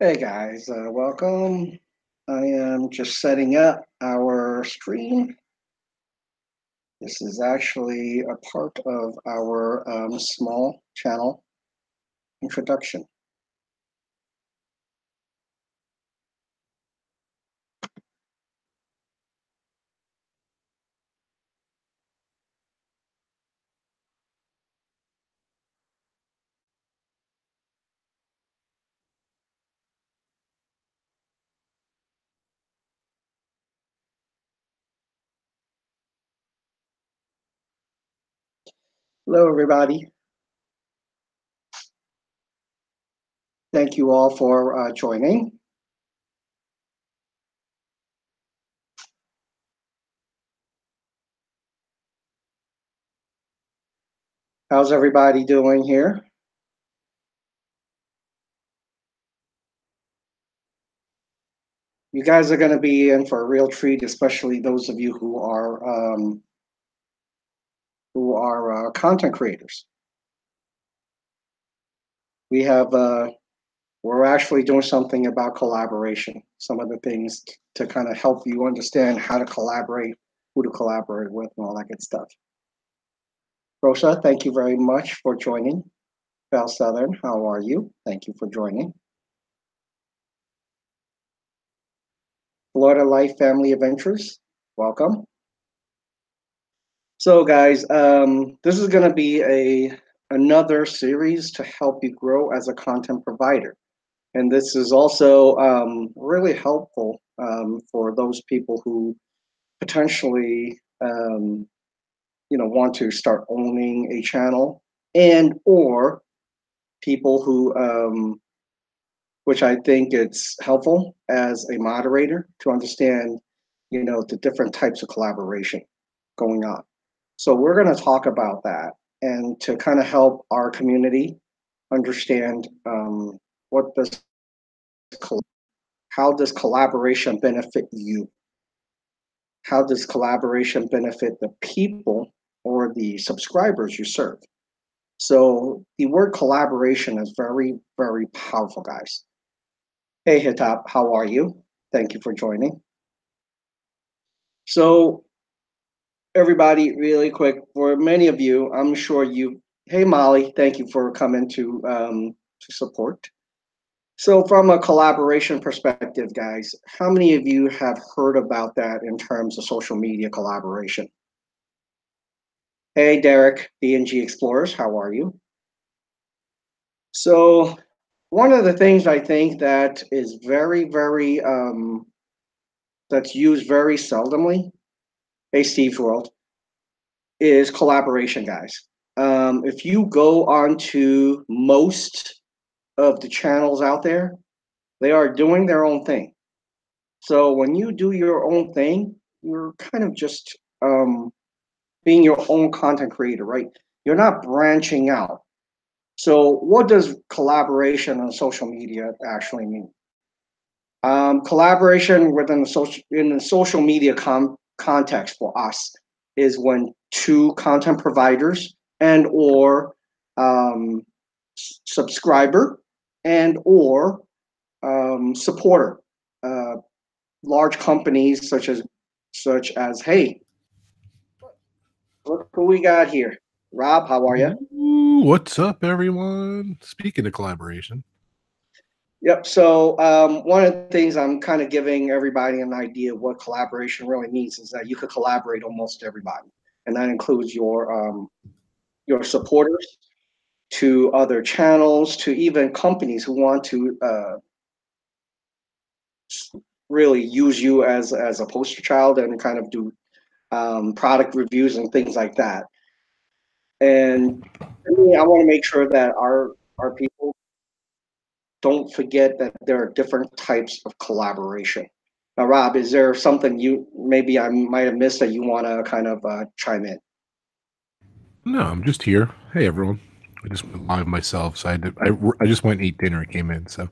Hey guys, welcome. I am just setting up our stream. This is actually a part of our small channel introduction. Hello, everybody. Thank you all for joining. How's everybody doing here? You guys are going to be in for a real treat, especially those of you who are content creators. We're actually doing something about collaboration. Some of the things to kind of help you understand how to collaborate, who to collaborate with, and all that good stuff. Rosa, thank you very much for joining. Val Southern, how are you? Thank you for joining. Florida Life Family Adventures, welcome. So, guys, this is going to be another series to help you grow as a content provider. And this is also really helpful for those people who potentially want to start owning a channel, and or people who which I think it's helpful as a moderator to understand the different types of collaboration going on. So we're going to talk about that, and to kind of help our community understand what this how does collaboration benefit you? How does collaboration benefit the people or the subscribers you serve? So the word collaboration is very, very powerful, guys. Hey, Hitop, how are you? Thank you for joining. So everybody, really quick, for many of you, I'm sure hey, Molly, thank you for coming to support. So from a collaboration perspective, guys, how many of you have heard about that in terms of social media collaboration? Hey, Derek, DNG Explorers, how are you? So one of the things I think that is very, very that's used very seldomly, hey Steve's World, is collaboration, guys. If you go on to most of the channels out there, they are doing their own thing. So when you do your own thing, you're kind of just being your own content creator, right? You're not branching out. So what does collaboration on social media actually mean? Collaboration within the social media context for us is when two content providers and or subscriber and or supporter, large companies such as hey, look who we got here. Rob, how are you? Ooh, what's up, everyone? Speaking of collaboration. Yep. So one of the things I'm kind of giving everybody an idea of what collaboration really means is that you could collaborate almost everybody, and that includes your supporters, to other channels, to even companies who want to really use you as a poster child and kind of do product reviews and things like that. And for me, I want to make sure that our people don't forget that there are different types of collaboration. Now, Rob, is there something maybe I might have missed that you want to kind of chime in? No, I'm just here. Hey, everyone. I just went live myself, so I just went and ate dinner and came in. So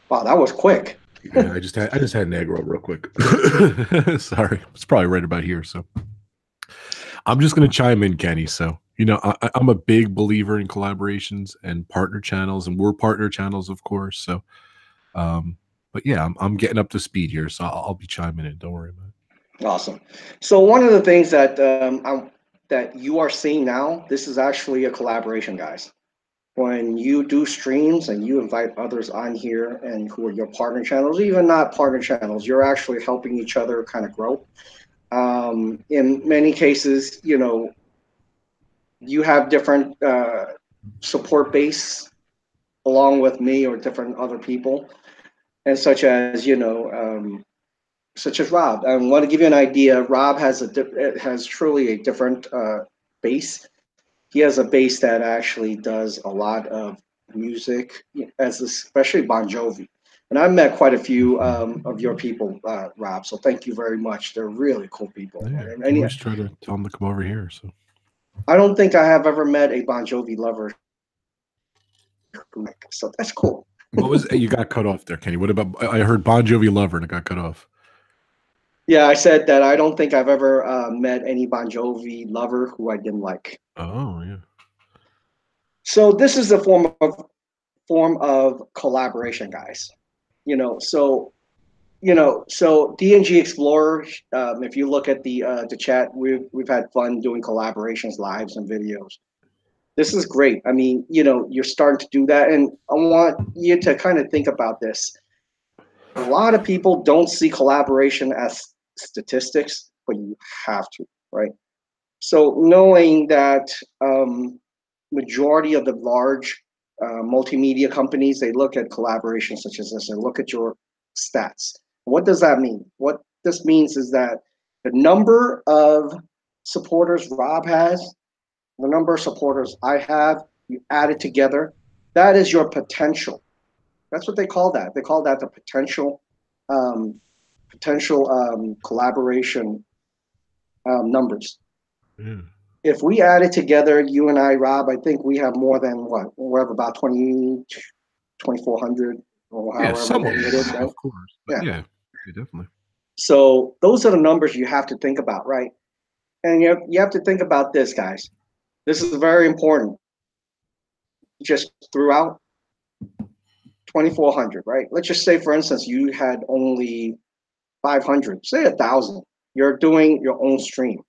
Wow, that was quick. yeah, I just had an egg roll real quick. Sorry, it's probably right about here. So I'm just gonna chime in, Kenny. So I'm a big believer in collaborations and partner channels, and we're partner channels, of course. So But yeah, I'm getting up to speed here, so I'll be chiming in. Don't worry about it. Awesome. So one of the things that that you are seeing now, this is actually a collaboration, guys. When you do streams and you invite others on here and who are your partner channels, even not partner channels, you're actually helping each other kind of grow. In many cases, you know, you have different support base along with me or different other people, and such as such as Rob. I want to give you an idea. Rob has truly a different base. He has a base that actually does a lot of music, as especially Bon Jovi. And I've met quite a few of your people, Rob. So thank you very much. They're really cool people. Yeah, And, can and always try to tell them to come over here. So I don't think I have ever met a Bon Jovi lover. So that's cool. what was you got cut off there, Kenny? What about I heard Bon Jovi lover and it got cut off. Yeah, I said that I don't think I've ever met any Bon Jovi lover who I didn't like. Oh yeah. So this is a form of collaboration, guys. So so DNG Explorer. If you look at the chat, we've had fun doing collaborations, lives, and videos. This is great. I mean, you're starting to do that, and I want you to kind of think about this. A lot of people don't see collaboration as statistics, but you have to, right? So knowing that majority of the large multimedia companies, they look at collaborations such as this and look at your stats. What does that mean? What this means is that the number of supporters Rob has, the number of supporters I have, you add it together, that is your potential. That's what they call that. They call that the um, potential collaboration numbers. Yeah. If we add it together, you and I, Rob, I think we have more than what? We have about 2,400 or Yeah, however some of many it them, is, right? of course. But Yeah. yeah, definitely. So those are the numbers you have to think about, right? And you have to think about this, guys. This is very important. Just throughout 2,400, right? Let's just say, for instance, you had only 500, say 1,000. You're doing your own stream.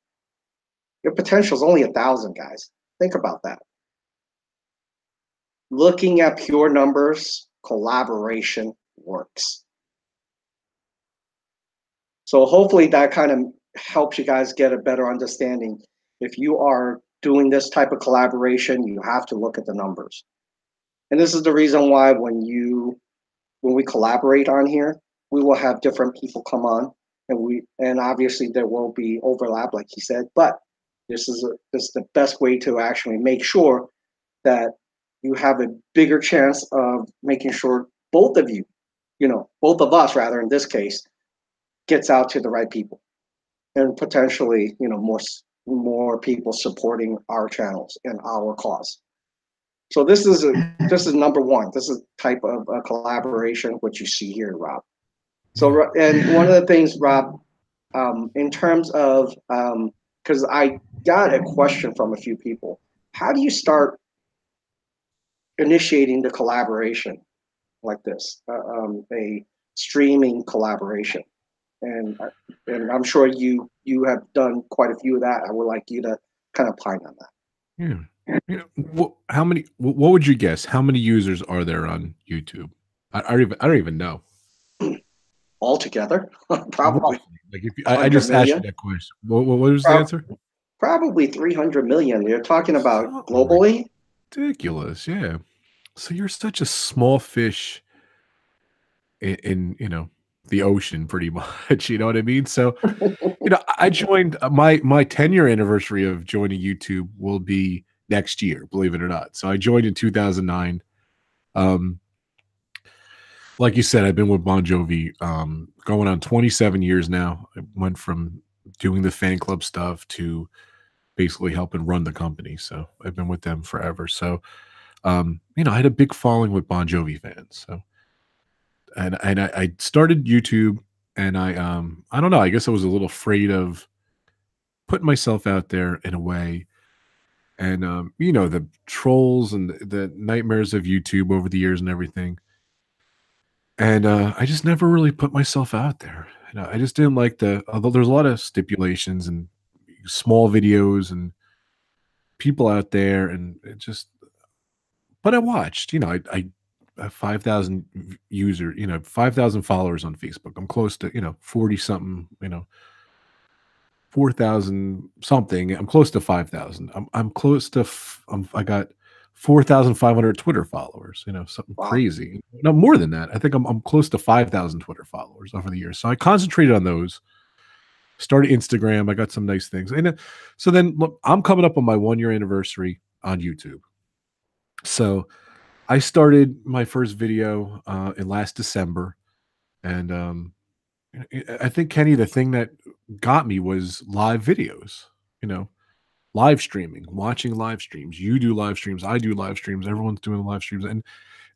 Your potential is only 1,000, guys. Think about that. Looking at pure numbers, collaboration works. So hopefully that kind of helps you guys get a better understanding. If you are doing this type of collaboration, you have to look at the numbers. And this is the reason why when we collaborate on here, we will have different people come on, and obviously there will be overlap, like he said. But this is the best way to actually make sure that you have a bigger chance of making sure both of you, both of us rather in this case, gets out to the right people, and potentially, more people supporting our channels and our cause. So this is number one. This is type of a collaboration what you see here, Rob. So and one of the things, Rob, in terms of because I got a question from a few people, how do you start initiating the collaboration like this, a streaming collaboration? And I'm sure you have done quite a few of that. I would like you to kind of pine on that. Yeah. How many? What would you guess? How many users are there on YouTube? I don't even know. Altogether, probably Roughly. Like if I 100 just asked you million, that question. What was the answer? probably 300 million. You're talking about Something globally. ridiculous. Yeah. So you're such a small fish in the ocean, pretty much. You know what I mean? So I joined my 10-year anniversary of joining YouTube will be next year, believe it or not. So I joined in 2009. Um, like you said, I've been with Bon Jovi going on 27 years now. I went from doing the fan club stuff to basically helping run the company. So I've been with them forever. So I had a big following with Bon Jovi fans. So I started YouTube, and I don't know, I guess I was a little afraid of putting myself out there in a way. And the trolls and the nightmares of YouTube over the years and everything. And I just never really put myself out there. I just didn't like although there's a lot of stipulations and small videos and people out there, and it just, but I watched, I have 5,000 user, 5,000 followers on Facebook. I'm close to, 40 something, 4,000 something. I'm close to 5,000. I'm close to, I got 4,500 Twitter followers, something Wow. crazy. No, more than that. I think I'm close to 5,000 Twitter followers over the years. So I concentrated on those. Started Instagram. I got some nice things. And so then look, I'm coming up on my 1 year anniversary on YouTube. So I started my first video in last December. And I think, Kenny, the thing that got me was live videos, you know, live streaming, watching live streams. You do live streams, I do live streams, everyone's doing live streams. And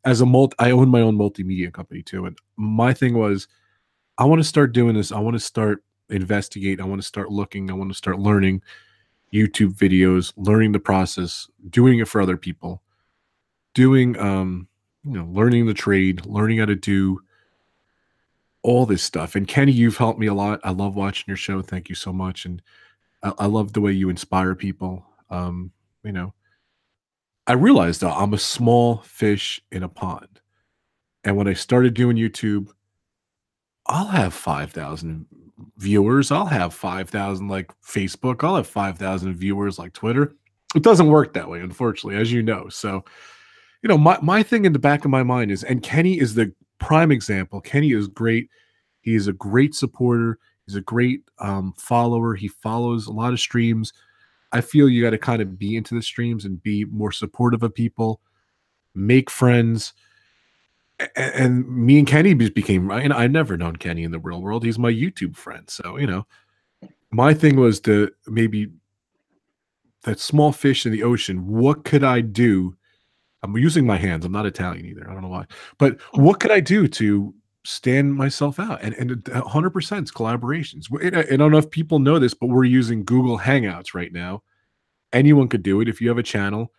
as I own my own multimedia company too. And my thing was, I want to start doing this. I want to start investigate. I want to start looking. I want to start learning YouTube videos, learning the process, doing it for other people, doing, learning the trade, learning how to do all this stuff. And Kenny, you've helped me a lot. I love watching your show. Thank you so much. And I love the way you inspire people. You know, I realized that I'm a small fish in a pond. And when I started doing YouTube, I'll have 5,000 viewers. I'll have 5,000 like Facebook. I'll have 5,000 viewers like Twitter. It doesn't work that way, unfortunately, as you know. So, my thing in the back of my mind is, and Kenny is the prime example. Kenny is great. He is a great supporter. He's a great follower. He follows a lot of streams. I feel you got to kind of be into the streams and be more supportive of people, make friends. And me and Kenny just became, and I've never known Kenny in the real world. He's my YouTube friend. So, my thing was to maybe that small fish in the ocean. What could I do? I'm using my hands. I'm not Italian either. I don't know why. But what could I do to stand myself out? And 100% is collaborations. I don't know if people know this, but we're using Google Hangouts right now. Anyone could do it. If you have a channel,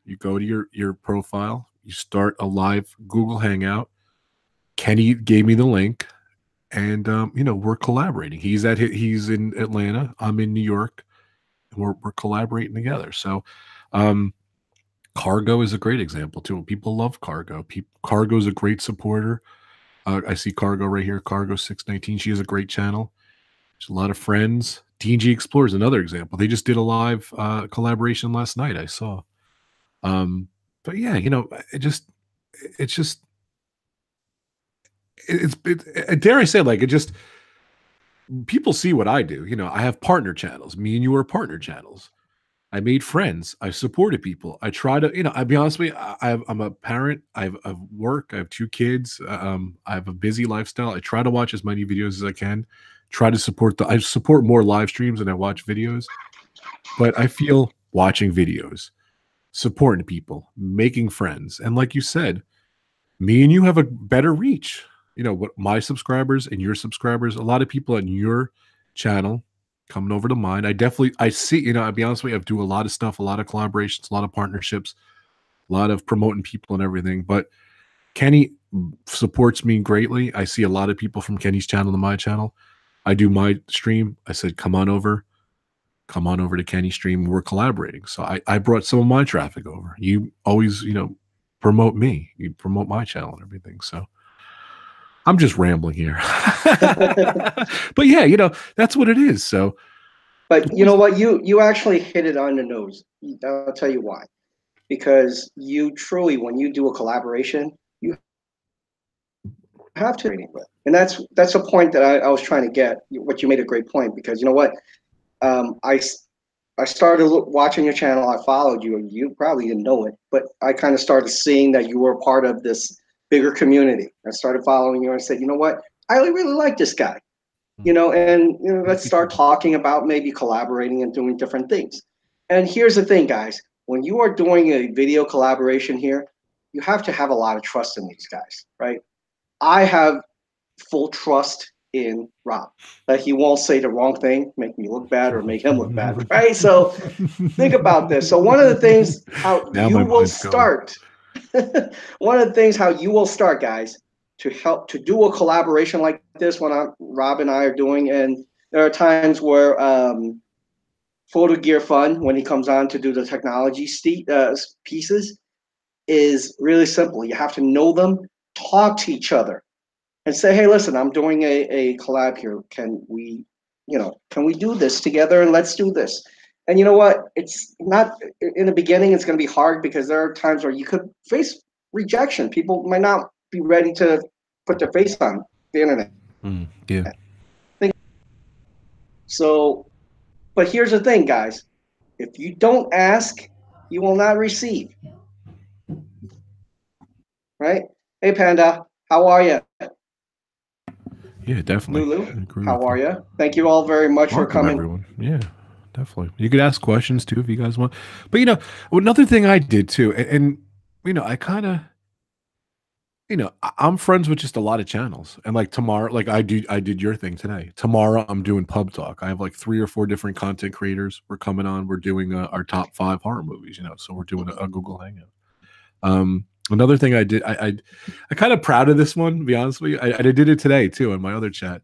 you go to your profile, you start a live Google Hangout. Kenny gave me the link, and we're collaborating. He's in Atlanta. I'm in New York, and we're collaborating together. So, Cargo is a great example too. People love Cargo. Cargo is a great supporter. I see Cargo right here. Cargo 619. She has a great channel. She's a lot of friends. DG Explorer is another example. They just did a live collaboration last night. I saw. But yeah, dare I say, like, it just, people see what I do. I have partner channels. Me and you are partner channels. I made friends. I supported people. I try to, I'll be honest with you. I'm a parent. I've work. I have 2 kids. I have a busy lifestyle. I try to watch as many videos as I can. Try to support I support more live streams than I watch videos. But I feel watching videos, supporting people, making friends, and like you said, me and you have a better reach. What my subscribers and your subscribers, a lot of people on your channel coming over to mine. I see, I'll be honest with you, I do a lot of stuff, a lot of collaborations, a lot of partnerships, a lot of promoting people and everything. But Kenny supports me greatly. I see a lot of people from Kenny's channel to my channel. I do my stream. I said, come on over to Kenny's stream. We're collaborating. So I brought some of my traffic over. You always, promote me. You promote my channel and everything. So I'm just rambling here. But yeah, that's what it is. So, But you know what? You actually hit it on the nose. I'll tell you why. Because you truly, when you do a collaboration, you have to, and that's a point that I was trying to get. What you made a great point, because you know what, I started watching your channel. I followed you, and you probably didn't know it, but I kind of started seeing that you were part of this bigger community. I started following you and said, you know what, I really like this guy. And let's start talking about maybe collaborating and doing different things. And here's the thing, guys, when you are doing a video collaboration here, you have to have a lot of trust in these guys, right? I have full trust in Rob that he won't say the wrong thing, make me look bad or make him look bad, right? So think about this. So one of the things how Now you my will mind's going. start, one of the things how you will start, guys, to help to do a collaboration like this when Rob and I are doing, and there are times where Photo Gear Fun, when he comes on to do the technology pieces, is really simple. You have to know them, talk to each other, and say, "Hey, listen, I'm doing a collab here. Can we, can we do this together? And let's do this." And you know what? It's not in the beginning. It's going to be hard because there are times where you could face rejection. People might not be ready to put their face on the internet. Yeah. So, but here's the thing, guys. If you don't ask, you will not receive. Right? Hey, Panda, how are you? Yeah, definitely. I Lulu, agree how with are you. you? Thank you all very much for Welcome, coming. everyone. Yeah, definitely. You could ask questions too if you guys want. But another thing I did too, and I kind of, I'm friends with just a lot of channels. And like tomorrow, like I did your thing today. Tomorrow, I'm doing Pub Talk. I have like 3 or 4 different content creators. We're coming on. We're doing our top 5 horror movies. So we're doing a Google Hangout. Another thing I did, I kind of proud of this one. To be honest with you, I did it today too in my other chat.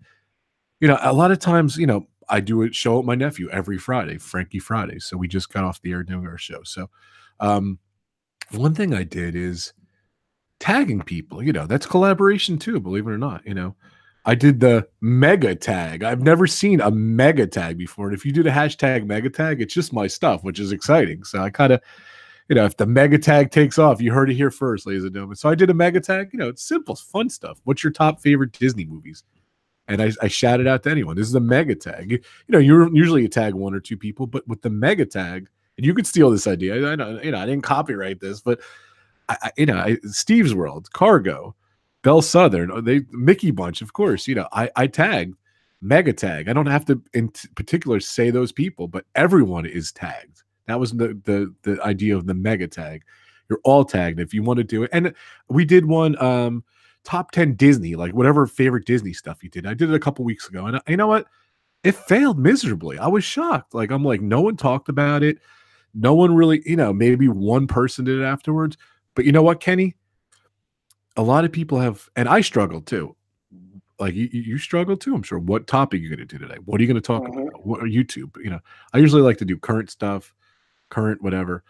A lot of times, I do a show with my nephew every Friday, Frankie Friday. So we just got off the air doing our show. So, one thing I did is tagging people. That's collaboration too, believe it or not. I did the mega tag. I've never seen a mega tag before. And if you do the hashtag mega tag, it's just my stuff, which is exciting. So I kind of, if the mega tag takes off, you heard it here first, ladies and gentlemen. So I did a mega tag. It's simple, it's fun stuff. What's your top favorite Disney movies? And I shout it out to anyone. This is a mega tag. You usually tag 1 or 2 people, but with the mega tag, and you could steal this idea. I know, I didn't copyright this, but Steve's World, Cargo, Bell Southern, Mickey Bunch, of course. I tag, mega tag. I don't have to in particular say those people, but everyone is tagged. That was the idea of the mega tag. You're all tagged if you want to do it. And we did one. Top 10 Disney, like whatever favorite Disney stuff you did. I did it a couple weeks ago, and you know what? It failed miserably. I was shocked. Like, I'm like, no one talked about it. No one really, maybe one person did it afterwards. But you know what, Kenny? A lot of people have, and I struggled too. Like you struggle too, I'm sure. What topic are you going to do today? What are you going to talk about? What YouTube? I usually like to do current stuff, current whatever.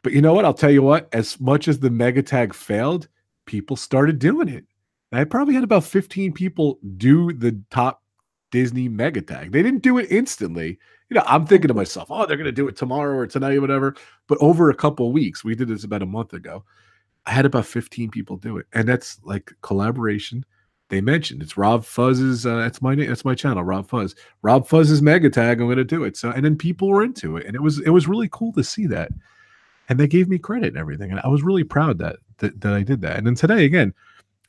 But you know what? I'll tell you what, as much as the mega tag failed, people started doing it. And I probably had about 15 people do the top Disney mega tag. They didn't do it instantly. I'm thinking to myself, oh, they're going to do it tomorrow or tonight or whatever. But over a couple of weeks, we did this about a month ago. I had about 15 people do it. And that's like collaboration. They mentioned it's Rob Fuzz's, that's my name, that's my channel, Rob Fuzz. Rob Fuzz's mega tag, I'm going to do it. So, and then people were into it. And it was really cool to see that. And they gave me credit and everything. And I was really proud that I did that. And then today, again,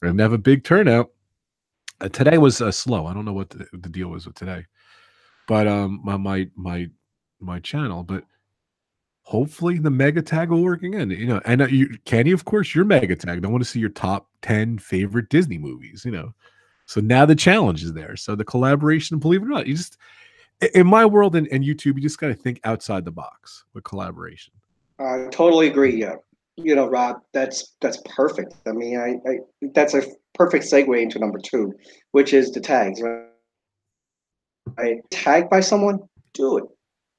we're going to have a big turnout. Today was slow. I don't know what the deal was with today. But my channel, but hopefully the mega tag will work again. And Kenny, of course, your mega tag. I want to see your top 10 favorite Disney movies, So now the challenge is there. So the collaboration, believe it or not, you just, in my world and YouTube, you just got to think outside the box with collaboration. I totally agree. Yeah, Rob, that's perfect. I mean, I that's a perfect segue into number 2, which is the tags. Right? Tagged by someone, do it,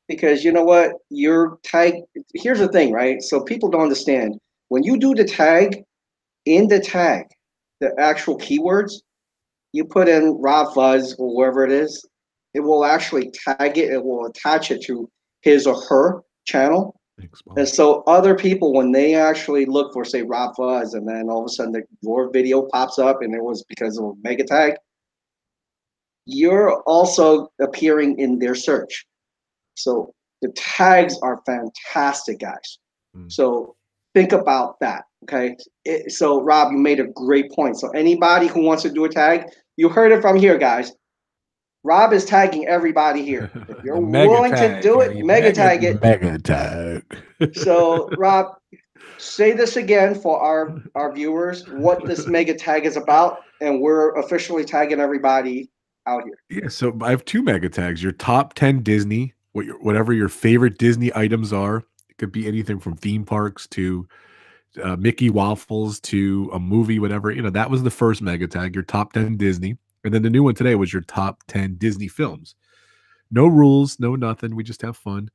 because you know what, your tag. Here's the thing, right? So people don't understand when you do the tag in the tag, the actual keywords you put in Rob Fuzz or wherever it is, it will actually tag it. It will attach it to his or her channel. And so other people, when they actually look for, say, Rob Fuzz, and then all of a sudden your video pops up and it was because of a mega tag, you're also appearing in their search. So the tags are fantastic, guys. So think about that, okay? So Rob, you made a great point. So anybody who wants to do a tag, you heard it from here, guys. Rob is tagging everybody here. If you're willing to do it, mega tag it. Mega tag. So Rob, say this again for our viewers, what this mega tag is about, and we're officially tagging everybody out here. Yeah, so I have 2 mega tags. Your top 10 Disney, whatever your favorite Disney items are. It could be anything from theme parks to Mickey waffles to a movie, whatever. That was the first mega tag. Your top 10 Disney, and then the new one today was your top 10 Disney films. No rules, no nothing. We just have fun.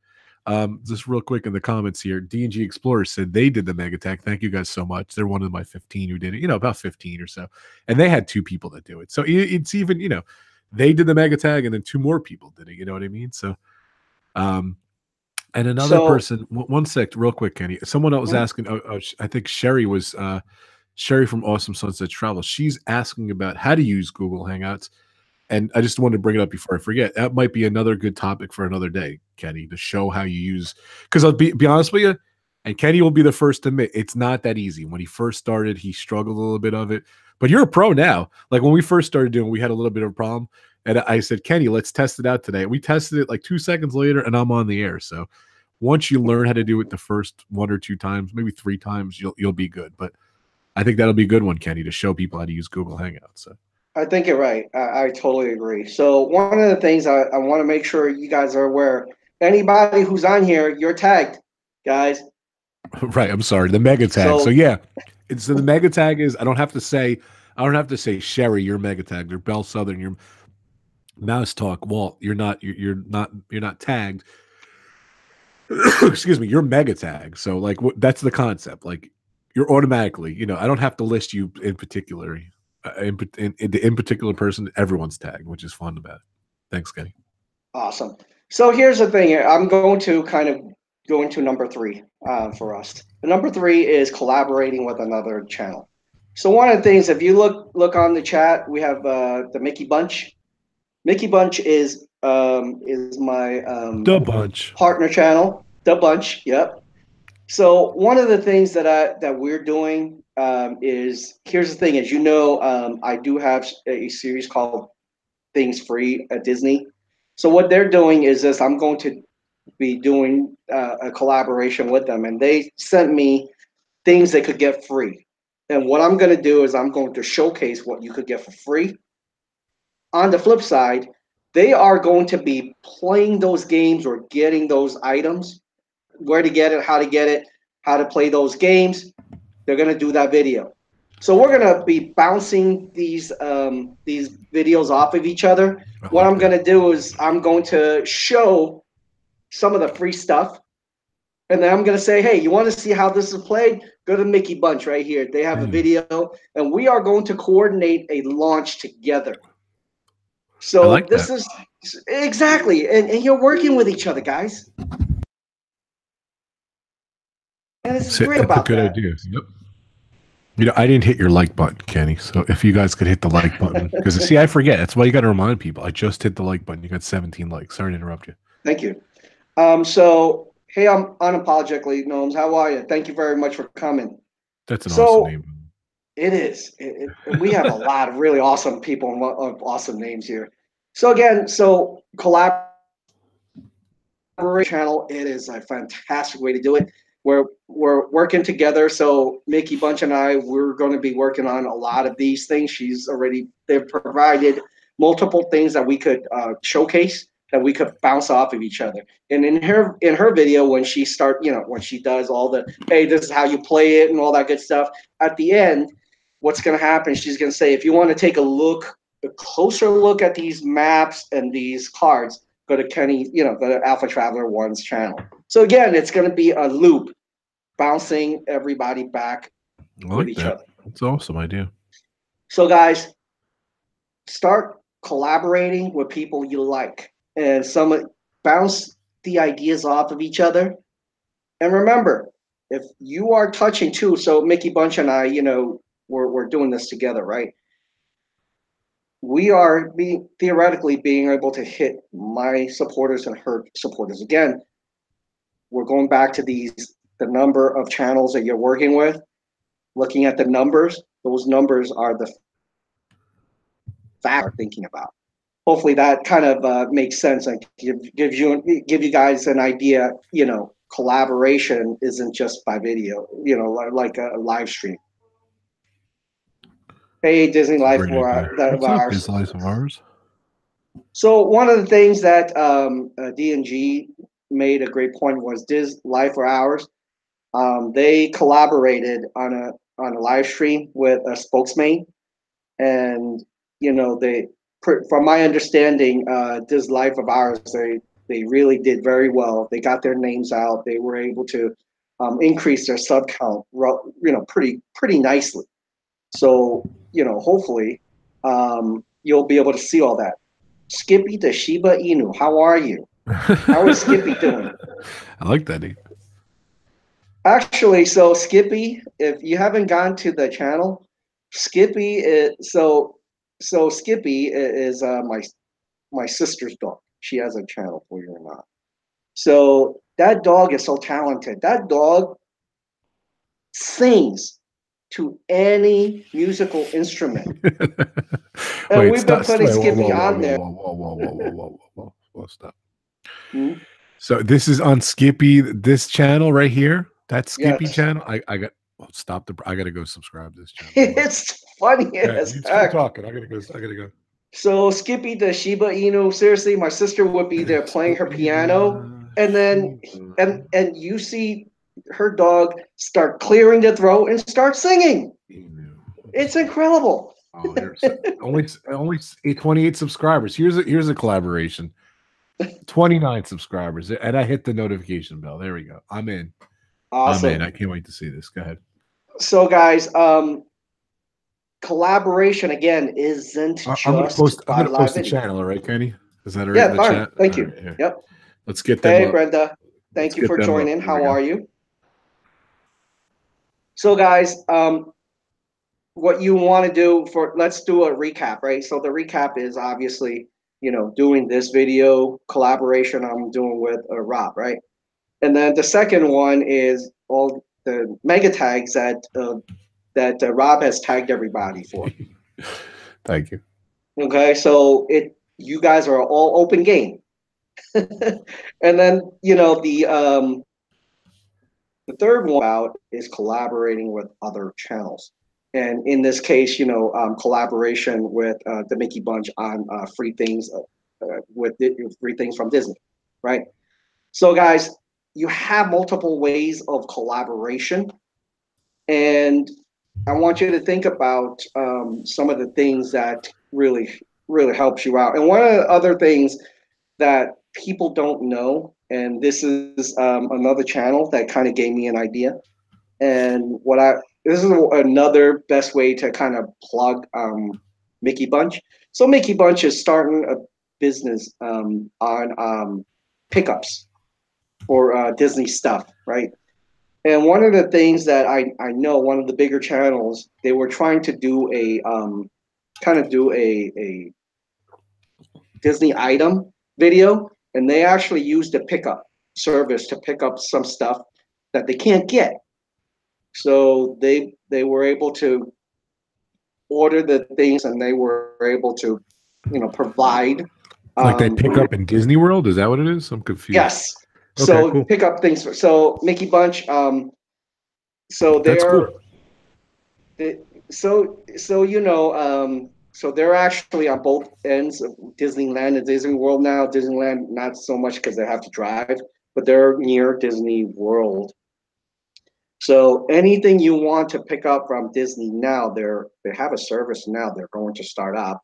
Just real quick in the comments here, D&G Explorer said they did the mega tag. Thank you guys so much. They're one of my 15 who did it. About 15 or so, and they had 2 people that do it. So it's even they did the mega tag, and then 2 more people did it. You know what I mean? So, and another So, person. One sec, real quick, Kenny. Someone else was asking. I think Sherry was Sherry from Awesome Sunset Travel. She's asking about how to use Google Hangouts. And I just wanted to bring it up before I forget. That might be another good topic for another day, Kenny, to show how you use. Because I'll be honest with you, and Kenny will be the first to admit it's not that easy. When he first started, he struggled a little bit of it. But you're a pro now. Like when we first started doing, we had a little bit of a problem, and I said, Kenny, let's test it out today. We tested it like 2 seconds later, and I'm on the air. So once you learn how to do it the first 1 or 2 times, maybe 3 times, you'll be good. But I think that'll be a good one, Kenny, to show people how to use Google Hangouts. So. I think you're right. I totally agree. So one of the things I want to make sure you guys are aware, anybody who's on here, you're tagged, guys. Right. I'm sorry. The mega tag. So yeah, the mega tag is I don't have to say Sherry, you're mega tagged, or Bell Southern, you're Mouse Talk, Walt, you're not tagged. Excuse me, you're mega tag. So like that's the concept. Like you're automatically, I don't have to list you in particular. In particular person, everyone's tagged, which is fun about it. Thanks, Kenny. Awesome. So here's the thing. I'm going to kind of go into number 3 for us. The number 3 is collaborating with another channel. So one of the things, if you look on the chat, we have the Mickey Bunch. Mickey Bunch is my The Bunch partner channel. The Bunch. Yep. So one of the things that we're doing is, here's the thing, I do have a series called Things Free at Disney. So what they're doing is this: I'm going to be doing a collaboration with them, and they sent me things they could get free. And what I'm going to do is I'm going to showcase what you could get for free. On the flip side, they are going to be playing those games or getting those items, where to get it, how to play those games. They're going to do that video. So we're going to be bouncing these videos off of each other. What I'm going to do is I'm going to show some of the free stuff, and then I'm going to say, hey, you want to see how this is played? Go to Mickey Bunch right here. They have a video, and we are going to coordinate a launch together. So like this is exactly, and you're working with each other, guys. And this is great about that. That's a good idea. Yep. I didn't hit your like button, Kenny. So if you guys could hit the like button, because see, I forget. That's why you got to remind people. I just hit the like button. You got 17 likes. Sorry to interrupt you. Thank you. So hey, I'm unapologetically Gnomes. How are you? Thank you very much for coming. That's an awesome name. It is. We have a lot of really awesome people and awesome names here. So again, collaboration channel. It is a fantastic way to do it. We're working together. So Mickey Bunch and we're going to be working on a lot of these things. They've provided multiple things that we could showcase, that we could bounce off of each other. And in her video, when she does all the, hey, this is how you play it and all that good stuff, at the end, what's going to happen, she's going to say, if you want to take a closer look at these maps and these cards, go to Kenny, go to AlphaTraveler1's channel. So again, it's going to be a loop, bouncing everybody back with each other. That's an awesome idea. So guys, start collaborating with people you like, and bounce the ideas off of each other. And remember, if you are touching too, so Mickey Bunch and I, we're doing this together, right? We are theoretically being able to hit my supporters and her supporters. Again, we're going back to the number of channels that you're working with, looking at the numbers. Those numbers are the fact we're thinking about. Hopefully that kind of makes sense and give you guys an idea. Collaboration isn't just by video, like a live stream. Hey, Disney Life of ours. So one of the things that D&G made a great point was Life for Ours. They collaborated on a live stream with a spokesman, and they, from my understanding, this life of ours, they really did very well. They got their names out. They were able to increase their sub count, pretty nicely. So hopefully, you'll be able to see all that. Skippy the Shiba Inu, how are you? How is Skippy doing? I like that name. Actually, so Skippy, if you haven't gone to the channel, Skippy is so Skippy is my sister's dog. She has a channel, believe it or not. So that dog is so talented. That dog sings to any musical instrument. And Wait, we've been stop. putting Wait, whoa, Skippy whoa, whoa, on whoa, there. whoa, whoa, whoa, whoa, whoa, whoa, whoa, whoa, stop. Hmm? So this is on Skippy, this channel right here. That Skippy Yes. channel. I got. Oh, stop the. I gotta go subscribe to this channel. Hold on. It's funny Yeah, as you keep heck. talking. I gotta go. I gotta go. So Skippy the Shiba Inu, seriously, my sister would be there playing her Skippy piano, the and then Shiba and you see her dog start clearing the throat and start singing. Inu. It's incredible. Oh, here's only 28 subscribers. Here's a collaboration. 29 subscribers, and I hit the notification bell. There we go. I'm in. I'm in. Awesome. I can't wait to see this. Go ahead. So guys, collaboration again isn't I'm gonna just post. I'm by gonna live post the video. channel. All right, Kenny. Is that all right in Yeah, the fine. chat? Thank All you. right. Here. Yep. Let's get them Hey up. Brenda, Let's thank you get for them up. joining. Here we How go. are you? So guys, what you want to do for, let's do a recap, right? So the recap is obviously, doing this video collaboration I'm doing with Rob, right? And then the second one is all the mega tags that Rob has tagged everybody for. Thank you. Okay, so you guys are all open game. And then the third one about is collaborating with other channels. And in this case, collaboration with the Mickey Bunch on free things free things from Disney, right? So, guys, you have multiple ways of collaboration, and I want you to think about some of the things that really helps you out. And one of the other things that people don't know, and this is another channel that kind of gave me an idea. And this is another best way to kind of plug Mickey Bunch. So Mickey Bunch is starting a business on pickups for Disney stuff, right? And one of the things that I know, one of the bigger channels, they were trying to do a Disney item video, and they actually used a pickup service to pick up some stuff that they can't get. So they were able to order the things, and they were able to, provide. Like they pick up in Disney World? Is that what it is? I'm confused. Yes. Okay, So cool. pick up things. So Mickey Bunch. So That's cool. so they're actually on both ends of Disneyland and Disney World now. Disneyland not so much because they have to drive, but they're near Disney World. So anything you want to pick up from Disney now, they have a service now. They're going to start up,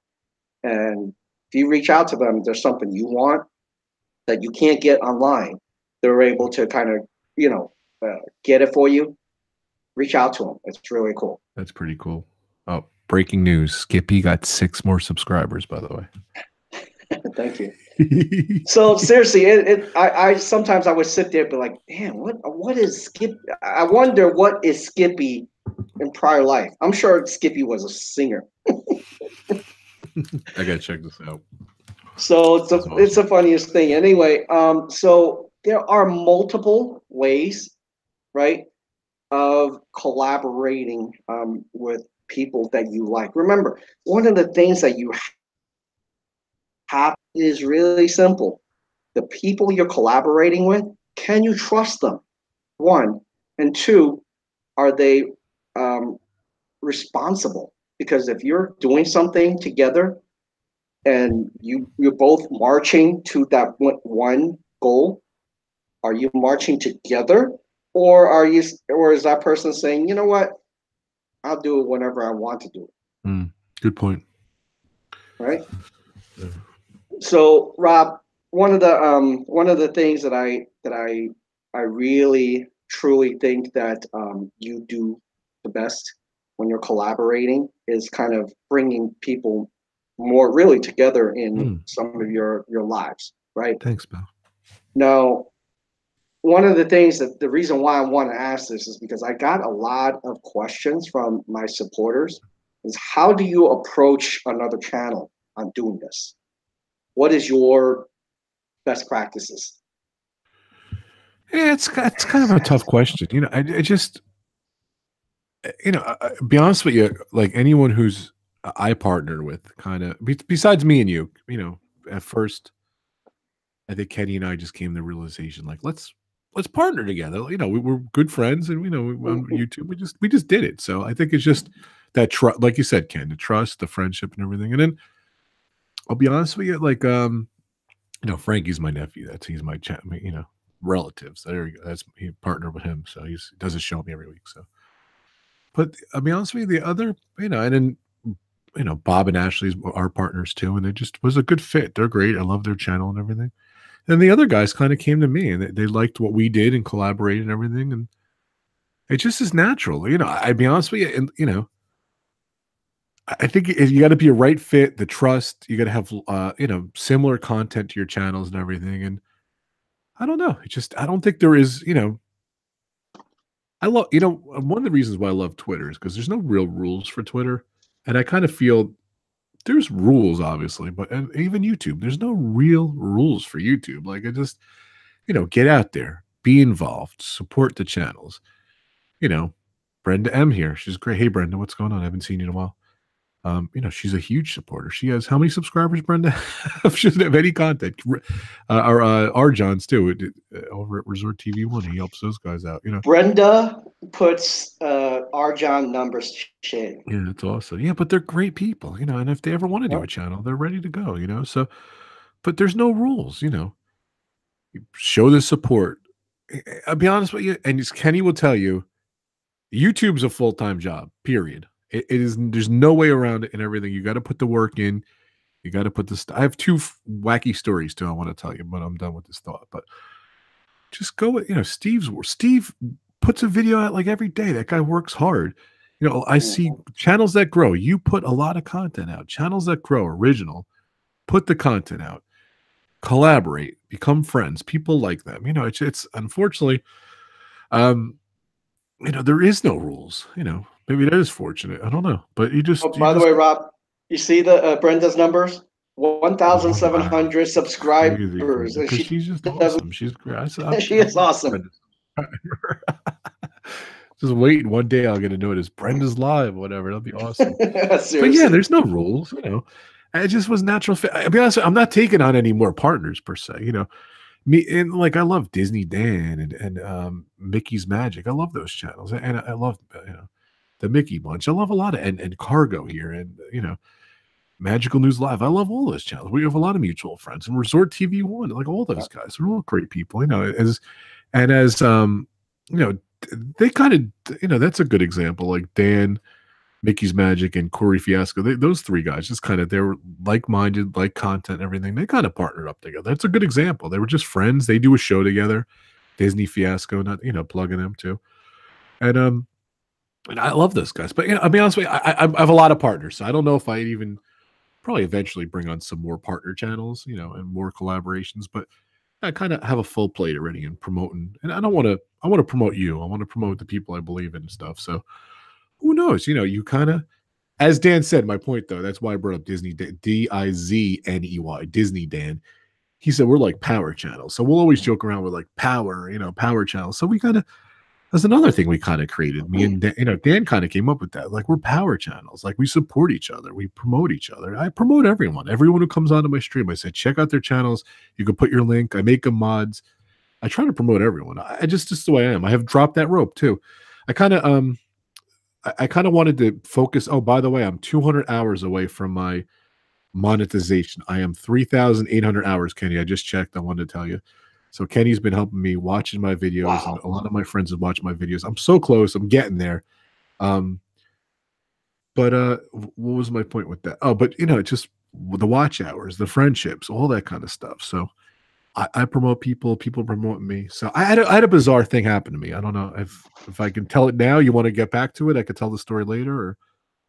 and if you reach out to them, there's something you want that you can't get online. They're able to kind of get it for you. Reach out to them. It's really cool. That's pretty cool. Oh, breaking news. Skippy got 6 more subscribers, by the way. Thank you. So seriously, I sometimes I would sit there and be like, damn, what is Skip? I wonder what is Skippy in prior life. I'm sure Skippy was a singer. I gotta check this out. So it's Awesome. the funniest thing. Anyway, so there are multiple ways, right, of collaborating with people that you like. Remember, one of the things that you have is really simple. The people you're collaborating with, can you trust them? One, and two, are they um, responsible? Because if you're doing something together and you're both marching to that one goal, are you marching together, or is that person saying, you know what, I'll do it whenever I want to do it, Mm, good point. right? So, Rob, one of the things I really truly think that you do the best when you're collaborating is kind of bringing people more really together in Mm, some of your lives, right? thanks, Bill. Now, one of the things that the reason why I want to ask this is because I got a lot of questions from my supporters. Is how do you approach another channel on doing this? What is your best practices? Yeah, it's kind of a tough question. I just be honest with you, like anyone who's I partnered with, kind of besides me and you, at first, I think Kenny and I just came to the realization, like let's partner together. We were good friends, and on YouTube we just did it. So I think it's just that trust, like you said, Ken, the trust, the friendship, and everything. And then I'll be honest with you, like Frankie's my nephew. He's my chat, relatives. There you go. He partnered with him, so he doesn't show me every week. So, but I'll be honest with you, the other, and then Bob and Ashley's our partners too, and it just was a good fit. They're great. I love their channel and everything. And the other guys kind of came to me, and they liked what we did and collaborated and everything, and it just is natural. I'd be honest with you, and I think you got to be a right fit, the trust. You got to have similar content to your channels and everything, and I don't know. I don't think there is, I love, one of the reasons why I love Twitter is because there's no real rules for Twitter. And I kind of feel there's rules, obviously, but and even YouTube, there's no real rules for YouTube. Like, I just, get out there, be involved, support the channels. Brenda M here. She's great. Hey, Brenda, what's going on? I haven't seen you in a while. She's a huge supporter. She has how many subscribers, Brenda? She doesn't have any content. Our John's too, over at Resort TV One. He helps those guys out. Brenda puts our John numbers to shame. Yeah, that's awesome. Yeah, but they're great people, and if they ever want to do a channel, they're ready to go. So, but there's no rules. You show the support. I'll be honest with you, and Kenny will tell you, YouTube's a full-time job. Period. It is. There's no way around it, and everything. You got to put the work in. You got to put this. I have two wacky stories too. I want to tell you, but I'm done with this thought. But just go with Steve puts a video out like every day. That guy works hard. I see channels that grow. You put a lot of content out. Channels that grow, original. Put the content out. Collaborate. Become friends. People like them. It's unfortunately, there is no rules. Maybe that is fortunate. I don't know, but By the way, Rob, you see the Brenda's numbers? 1,700 subscribers, and because she's just awesome. She's great. She is awesome. Just wait. One day I'll get to notice Brenda's live, whatever. That'll be awesome. Seriously. But yeah, there's no rules. It just was natural fit. I'll be honest, I'm not taking on any more partners per se. Me and like I love Disney Dan and Mickey's Magic. I love those channels, and I love the Mickey bunch. I love a lot of and Cargo here, and Magical News Live. I love all those channels. We have a lot of mutual friends, and Resort TV One, like all those guys. They're all great people, as they kind of that's a good example. Like Dan, Mickey's Magic, and Corey Fiasco. Those three guys just kind of they were like-minded, like content, and everything. They kind of partnered up together. That's a good example. They were just friends. They do a show together. Disney Fiasco, not plugging them too, and I love those guys. But I'll be honest with you, I have a lot of partners, so I don't know if I'd even probably eventually bring on some more partner channels, and more collaborations. But I kind of have a full plate already in promoting, and I want to promote you. I want to promote the people I believe in and stuff. So who knows? You kind of, as Dan said, my point though, that's why I brought up Disney, Dizney, Disney Dan. He said we're like power channels, so we'll always joke around with like power, power channels. So we kind of, that's another thing we kind of created. Me and Dan, Dan kind of came up with that. Like we're power channels. Like we support each other. We promote each other. I promote everyone who comes onto my stream. I said, check out their channels. You can put your link. I make them mods. I try to promote everyone. I just the way I am. I have dropped that rope too. I kind of wanted to focus. Oh, by the way, I'm 200 hours away from my monetization. I am 3,800 hours, Kenny. I just checked. I wanted to tell you. So Kenny's been helping me watching my videos, and Wow. a lot of my friends have watched my videos. I'm so close. I'm getting there. Um, but what was my point with that? Oh, but just the watch hours, the friendships, all that kind of stuff. So I promote people, people promote me. So I had a bizarre thing happen to me. I don't know if I can tell it now. You want to get back to it? I could tell the story later. Or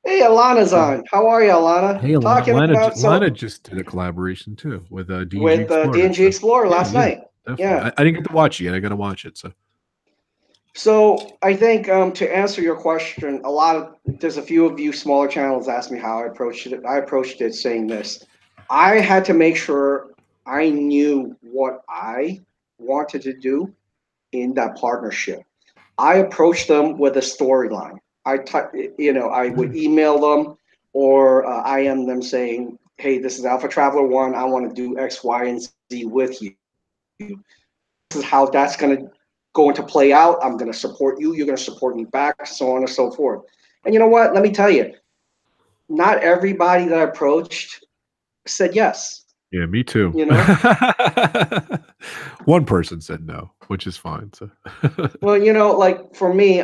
Hey, Alana's yeah. on. How are you, Alana? Hey, Talking about Lana just did a collaboration too with D&G with Explorer. D&G So Explorer yeah, last yeah, night. definitely. Yeah. I didn't get to watch it yet. I got to watch it. So So I think to answer your question, there's a few of you smaller channels asked me how I approached it. I approached it saying this: I had to make sure I knew what I wanted to do in that partnership. I approached them with a storyline. I would email them or IM them saying, "Hey, this is AlphaTraveler1. I want to do X, Y, and Z with you. This is how that's going to going to play out. I'm going to support you. You're going to support me back, so on and so forth." And you know what? Let me tell you, not everybody that I approached said yes. yeah, me too. You know, One person said no, which is fine. So well, like for me,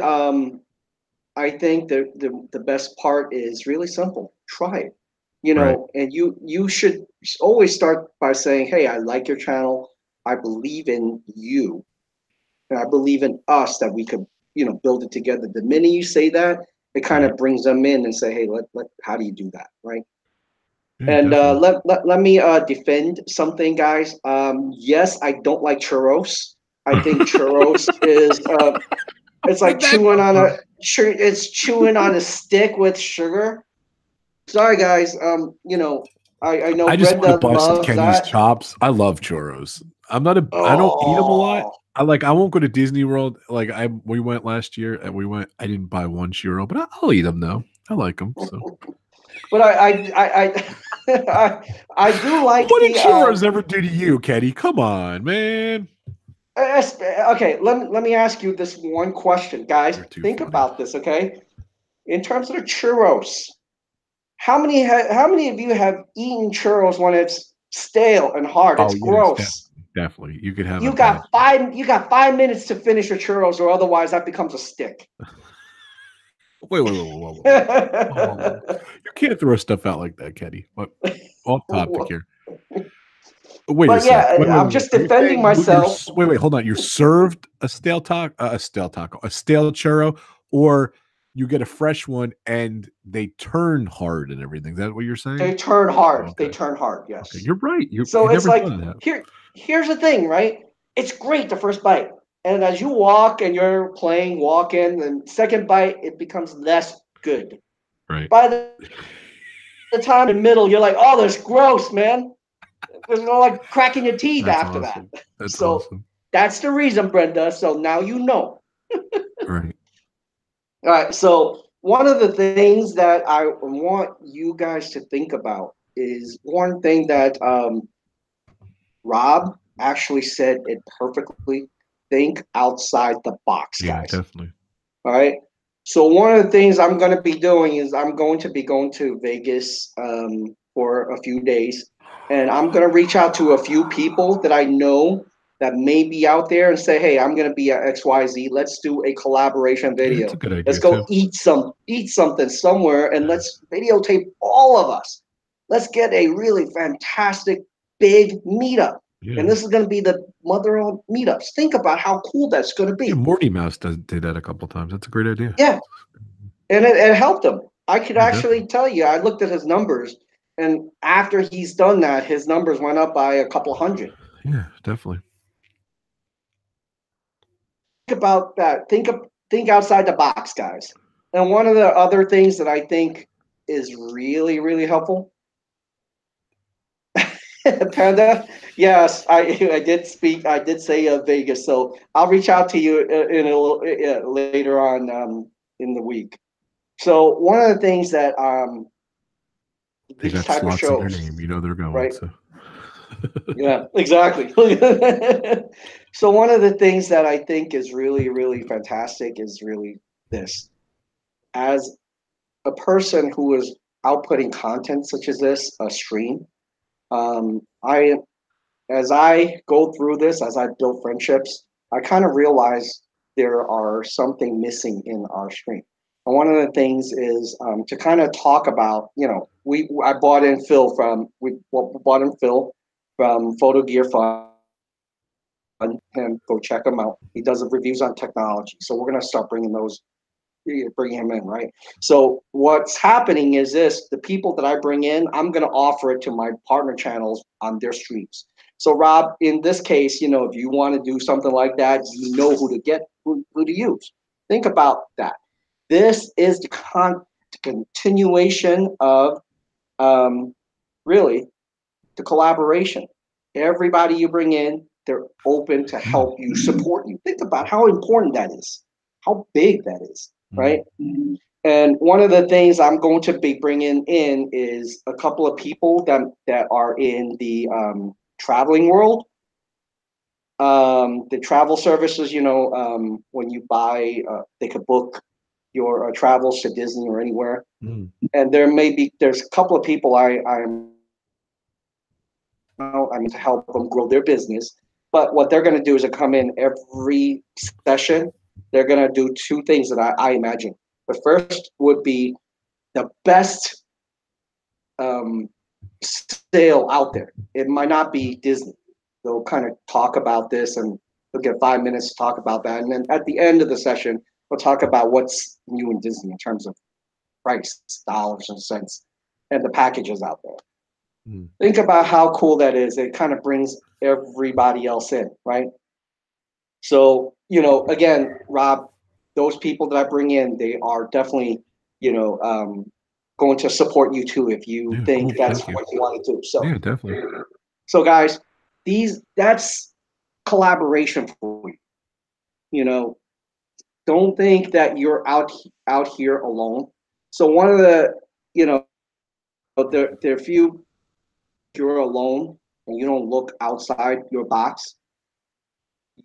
I think the best part is really simple. Try it. right. And you should always start by saying, "Hey, I like your channel. I believe in you, and I believe in us that we could, build it together." The minute you say that, it kind Right. of brings them in and say, "Hey, how do you do that, right?" Yeah, And definitely. let me defend something, guys. Yes, I don't like churros. I think churros is it's like Where'd that come from? it's chewing on a stick with sugar. Sorry, guys. I know I just want to Brenda bust loves Kenny's that. chops. I love churros. I don't eat them a lot. Oh, I won't go to Disney World. Like we went last year and I didn't buy one churro, but I'll eat them though. I like them. So but I do like what did the churros ever do to you, Kenny? Come on, man. okay. Let me ask you this one question, guys. You're too Think funny. about this, okay? In terms of the churros, how many of you have eaten churros when it's stale and hard? Oh It's yes, gross. definitely. Definitely. You could have a You bad got 5 minutes to finish your churros, or otherwise that becomes a stick. wait, whoa, whoa, whoa. You can't throw stuff out like that, Kenny. But off topic here. Wait a But sec. yeah, I'm Wait. just Are you defending saying myself. wait, hold on. You're served a stale taco, a stale churro, or you get a fresh one and they turn hard and everything. Is that what you're saying? They turn hard. They Okay. turn hard. Okay. Yes. You're right. I So it's never thought like of that. here's the thing, right? It's great the first bite, and as you walk and you're playing walk in, and second bite it becomes less good. Right. By the time in the middle, you're like, "Oh, that's gross, man." There's no like cracking your teeth That's after that. awesome. That's So awesome. that's the reason, Brenda. So now you know. Right. All right. So one of the things that I want you guys to think about is one thing that Rob actually said it perfectly. Think outside the box, Yeah, guys. definitely. All right. So one of the things I'm going to be doing is I'm going to be going to Vegas for a few days, and I'm going to reach out to a few people that I know that may be out there and say, "Hey, I'm going to be at XYZ. Let's do a collaboration Yeah, that's video. a good Let's idea go too. eat something somewhere, and let's videotape all of us. Let's get a really fantastic big meetup." And Yeah. this is going to be the mother of meetups. Think about how cool that's going to Yeah, be. Morty Mouse did that a couple times. That's a great idea. Yeah, and it helped him. I could Yeah, actually definitely. tell you, I looked at his numbers, and after he's done that, his numbers went up by a couple hundred. Yeah, definitely. Think about that. Think outside the box, guys. And one of the other things that I think is really really helpful, Panda. Yes, I did speak. I did say Vegas, so I'll reach out to you in a little later on in the week. So one of the things that They these got type of slots in their shows, name. You know they're going. right? So Yeah, exactly. So one of the things that I think is really, really fantastic is really this. As a person who is outputting content such as this, a stream, I as I go through this, as I build friendships, I kind of realize there are something missing in our stream. And one of the things is to kind of talk about, I bought in Phil from Photo Gear Fun. Him, go check him out. He does reviews on technology, so we're gonna start bring him in, right? So what's happening is this: the people that I bring in, I'm gonna offer it to my partner channels on their streams. So Rob, in this case, if you want to do something like that, you know who to get, who to use. Think about that. This is the continuation of really the collaboration. Everybody you bring in, they're open to Mm, help you, support you. Think about how important that is, how big that is, mm, right? And one of the things I'm going to be bringing in is a couple of people that are in the traveling world. The travel services, when you buy, they could book your travels to Disney or anywhere. mm. And there's a couple of people I'm to help them grow their business. But what they're going to do is come in every session. They're going to do two things that I imagine. The first would be the best um, sale out there. It might not be Disney. They'll kind of talk about this and they'll get 5 minutes to talk about that. And then at the end of the session, we'll talk about what's new in Disney in terms of price, dollars and cents, and the packages out there. Mm. Think about how cool that is. It kind of brings everybody else in, right? So, again, Rob, those people that I bring in, they are definitely, going to support you too if you Yeah, think cool. that's Thank you. what you want to do. So, Yeah, definitely. guys, that's collaboration for you. You know, don't think that you're out here alone. So one of the, there are few you're alone and you don't look outside your box,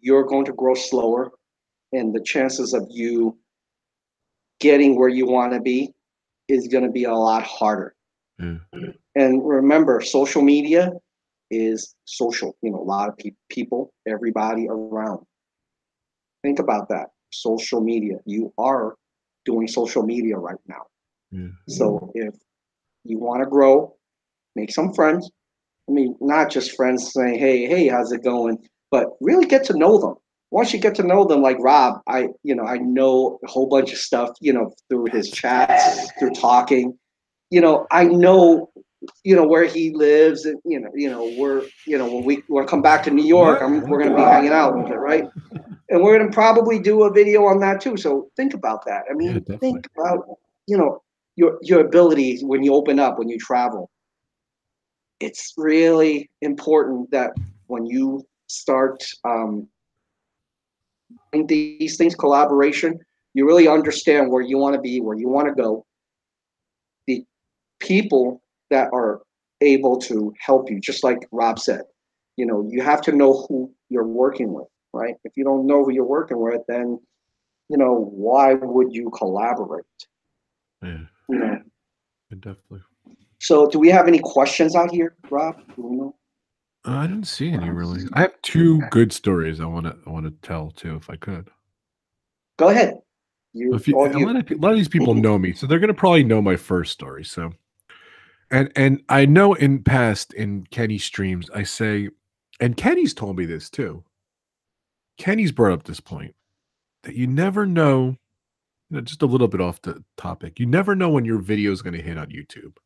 you're going to grow slower, and the chances of you getting where you want to be is going to be a lot harder. Yeah. And remember, social media is social. A lot of people, everybody around. Think about that. Social media. You are doing social media right now. Yeah. So if you want to grow, make some friends. I mean, not just friends saying, hey, how's it going? But really get to know them. Once you get to know them, like Rob, I know a whole bunch of stuff, through his chats, through talking. I know, where he lives, and when we want to come back to New York, What? we're What? going to be hanging out with it, right? And we're going to probably do a video on that too. So think about that. I Yeah, mean, definitely. think about, your abilities when you open up, when you travel. It's really important that when you start these things, collaboration, you really understand where you want to be, where you want to go, the people that are able to help you, just like Rob said. You have to know who you're working with, right? If you don't know who you're working with, then why would you collaborate? Yeah, You know. definitely. So, do we have any questions out here, Rob? Do we know? I didn't see any really. I have two good stories I want to tell too, if I could. Go ahead. You, If you, all a lot you. of a lot of these people know me, so they're gonna probably know my first story. So, and I know in Kenny's streams, I say, and Kenny's told me this too. Kenny's brought up this point that you never know. Just a little bit off the topic. You never know when your video is going to hit on YouTube.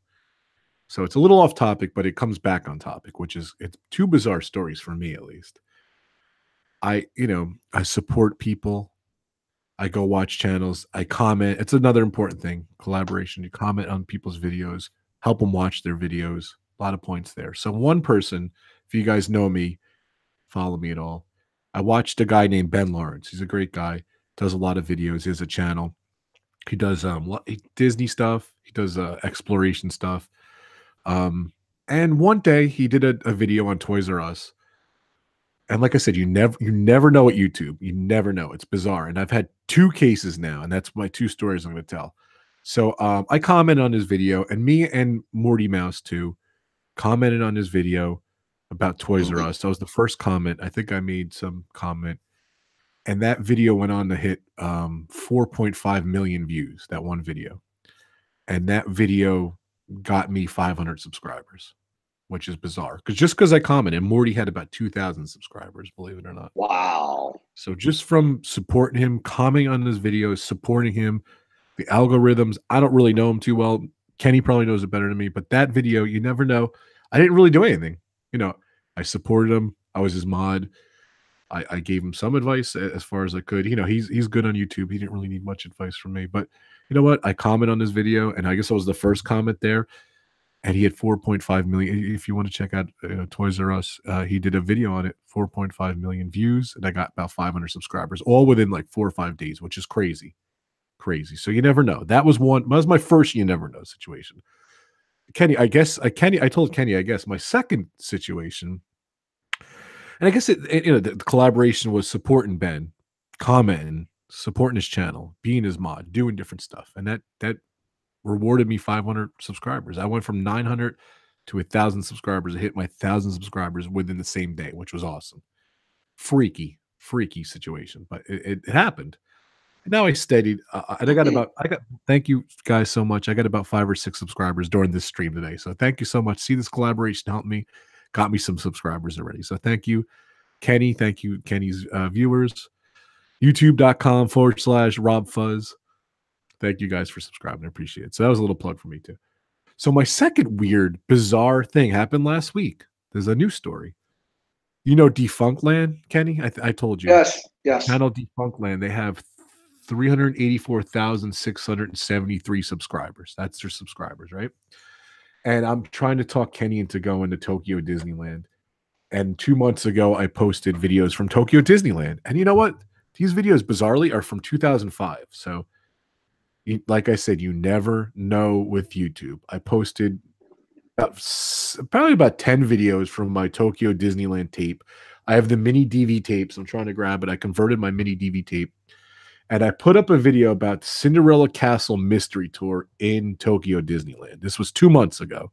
So it's a little off topic, but it comes back on topic, which is it's two bizarre stories for me at least. I support people. I go watch channels. I comment. It's another important thing. Collaboration. You comment on people's videos, help them watch their videos. A lot of points there. So one person, if you guys know me, follow me at all. I watched a guy named Ben Lawrence. He's a great guy. Does a lot of videos. He has a channel. He does Disney stuff. He does exploration stuff. And one day he did a video on Toys R Us. And like I said, you never know at YouTube. You never know. It's bizarre. And I've had two cases now, and that's my two stories I'm going to tell. So I commented on his video, and me and Morty Mouse too commented on his video about Toys R Us. That was the first comment. I think I made some comment, and that video went on to hit 4.5 million views. That one video, and that video got me 500 subscribers, which is bizarre. Because I commented, Morty had about 2,000 subscribers, believe it or not. Wow. So just from supporting him, commenting on his videos, supporting him, the algorithms, I don't really know him too well. Kenny probably knows it better than me, but that video, you never know. I didn't really do anything. You know, I supported him. I was his mod. I gave him some advice as far as I could. You know, he's good on YouTube. He didn't really need much advice from me. But you know what? I comment on this video, and I guess I was the first comment there. And he had 4.5 million. If you want to check out Toys R Us, he did a video on it, 4.5 million views, and I got about 500 subscribers, all within like 4 or 5 days, which is crazy. Crazy. So you never know. That was my first you never know situation. Kenny, I told Kenny, I guess my second situation, and I guess the collaboration was supporting Ben, commenting, supporting his channel, being his mod, doing different stuff. And that rewarded me 500 subscribers. I went from 900 to 1,000 subscribers. I hit my 1,000 subscribers within the same day, which was awesome. Freaky situation, but it happened. Now I steadied, and I got. Thank you guys so much. I got about 5 or 6 subscribers during this stream today. So thank you so much. See, this collaboration helped me, got me some subscribers already. So thank you, Kenny. Thank you, Kenny's viewers. YouTube.com/Rob Fuzz. Thank you guys for subscribing. I appreciate it. So that was a little plug for me too. So my second weird, bizarre thing happened last week. There's a news story. You know Defunctland, Kenny? I told you. Yes. Channel Defunctland. They have 384,673 subscribers. That's their subscribers, right? And I'm trying to talk Kenny into going to Tokyo Disneyland. And 2 months ago, I posted videos from Tokyo Disneyland. And you know what? These videos, bizarrely, are from 2005. So, like I said, you never know with YouTube. I posted probably about 10 videos from my Tokyo Disneyland tape. I have the mini DV tapes. I'm trying to grab it. I converted my mini DV tape. And I put up a video about Cinderella Castle Mystery Tour in Tokyo Disneyland. This was 2 months ago.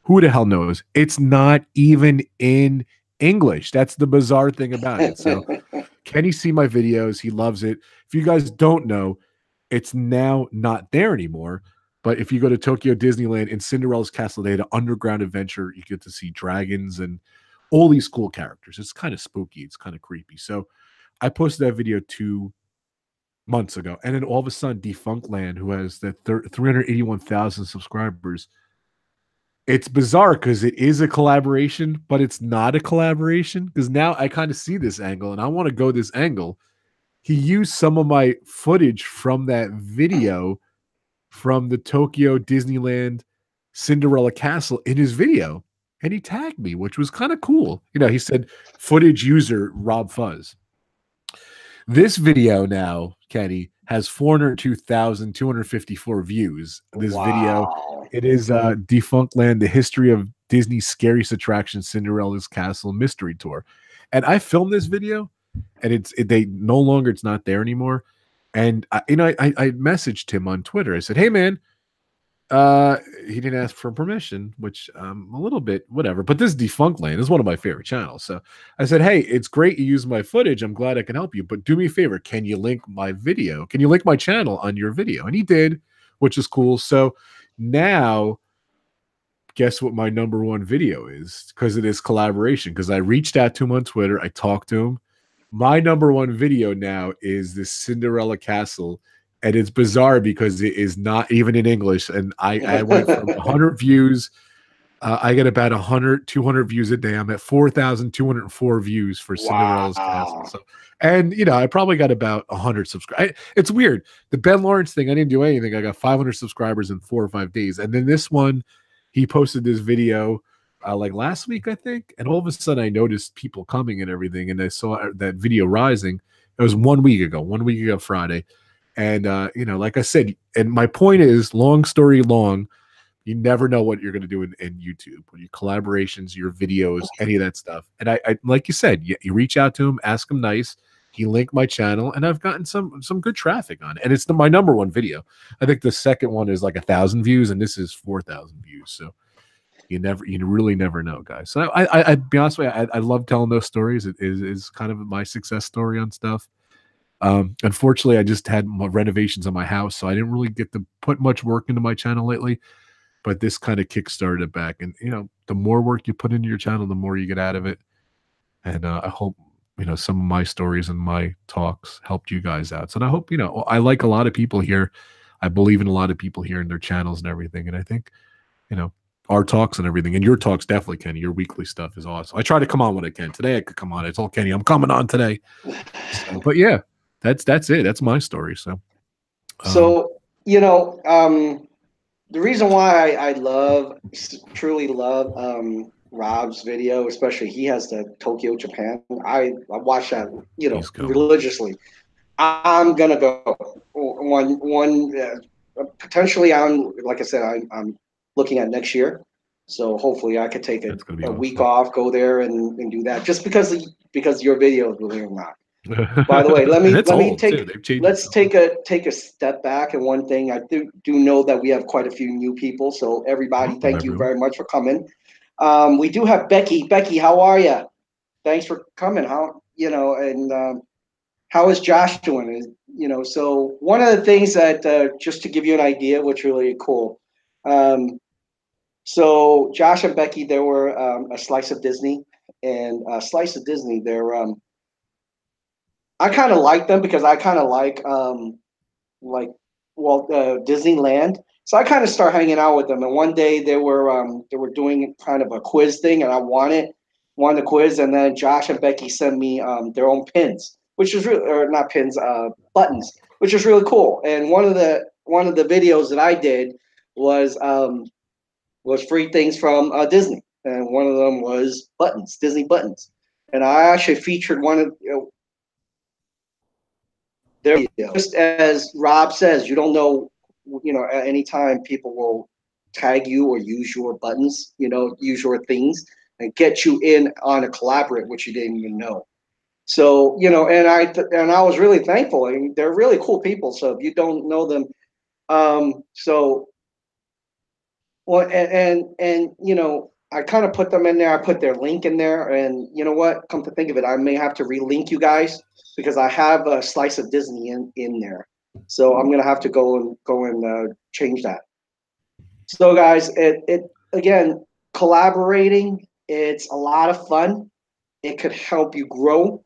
Who the hell knows? It's not even in English. That's the bizarre thing about it. So can he see my videos? He loves it. If you guys don't know, it's now not there anymore. But if you go to Tokyo Disneyland in Cinderella's Castle, they had an underground adventure. You get to see dragons and all these cool characters. It's kind of spooky. It's kind of creepy. So I posted that video 2 months ago, and then all of a sudden Defunctland, who has that 381,000 subscribers, it's bizarre because it is a collaboration, but it's not a collaboration, because now I kind of see this angle and I want to go this angle. He used some of my footage from that video from the Tokyo Disneyland Cinderella Castle in his video, and he tagged me, which was kind of cool. You know, he said footage user Rob Fuzz. This video now, Kenny, has 402,254 views. This video, it is Defunctland, the history of Disney's scariest attraction, Cinderella's Castle Mystery Tour. And I filmed this video, and it's not there anymore. And I messaged him on Twitter. I said, "Hey man," he didn't ask for permission, which a little bit whatever. But this Defunctland is one of my favorite channels. So I said, "Hey, it's great you use my footage. I'm glad I can help you. But do me a favor, can you link my video? Can you link my channel on your video?" And he did, which is cool. So now, guess what my #1 video is? Because it is collaboration. Because I reached out to him on Twitter. I talked to him. My #1 video now is the Cinderella Castle. And it's bizarre because it is not even in English. And I went from 100 views. I get about 100, 200 views a day. I'm at 4,204 views for Cinderella's Castle. So, and, you know, I probably got about 100 subscribers. It's weird. The Ben Lawrence thing, I didn't do anything. I got 500 subscribers in 4 or 5 days. And then this one, he posted this video like last week, I think. And all of a sudden I noticed people coming and everything. And I saw that video rising. It was 1 week ago Friday. And, you know, like I said, and my point is, long story long, you never know what you're going to do in YouTube, when your collaborations, your videos, any of that stuff. And I like you said, you reach out to him, ask him nice. He linked my channel, and I've gotten some good traffic on it. And it's my #1 video. I think the second one is like 1,000 views, and this is 4,000 views. So, You really never know, guys. So I'd be honest with you, I love telling those stories. It is kind of my success story on stuff. Unfortunately, I just had renovations on my house, so I didn't really get to put much work into my channel lately. But this kind of kickstarted it back, and the more work you put into your channel, the more you get out of it. And I hope some of my stories and my talks helped you guys out. So and I hope I like a lot of people here. I believe in a lot of people here and their channels and everything. And I think our talks and everything, and your talks definitely, Kenny. Your weekly stuff is awesome. I try to come on when I can. Today I could come on. I told Kenny I'm coming on today. But yeah, that's it. That's my story. So, So the reason why I truly love Rob's video, especially he has the Tokyo, Japan. I watch that religiously. I'm gonna go one potentially. Like I said, I'm looking at next year. So hopefully I could take a week off, go there and do that, just because your videos, believe it or not. By the way, let's take a step back. And one thing, I do know that we have quite a few new people. So everybody, thank you very much for coming. We do have Becky. Becky, how are you? Thanks for coming. How is Josh doing? So one of the things that just to give you an idea, which really cool. So Josh and Becky, they were a Slice of Disney, and Slice of Disney. I kind of like them because I kind of like Disneyland. So I kind of start hanging out with them. And one day they were doing kind of a quiz thing, and I won the quiz. And then Josh and Becky sent me their own pins, which is really, or not pins, buttons, which is really cool. And one of the videos that I did was free things from Disney, and one of them was buttons, Disney buttons. And I actually featured one of their videos. Just as Rob says, you don't know, at any time people will tag you or use your buttons, use your things and get you in on a collaborate, which you didn't even know. So, and I was really thankful. I mean, they're really cool people. So if you don't know them, well, I kind of put them in there. I put their link in there, and you know what? Come to think of it, I may have to relink you guys because I have a Slice of Disney in there. So I'm gonna have to go and change that. So guys, it again, collaborating. It's a lot of fun. It could help you grow.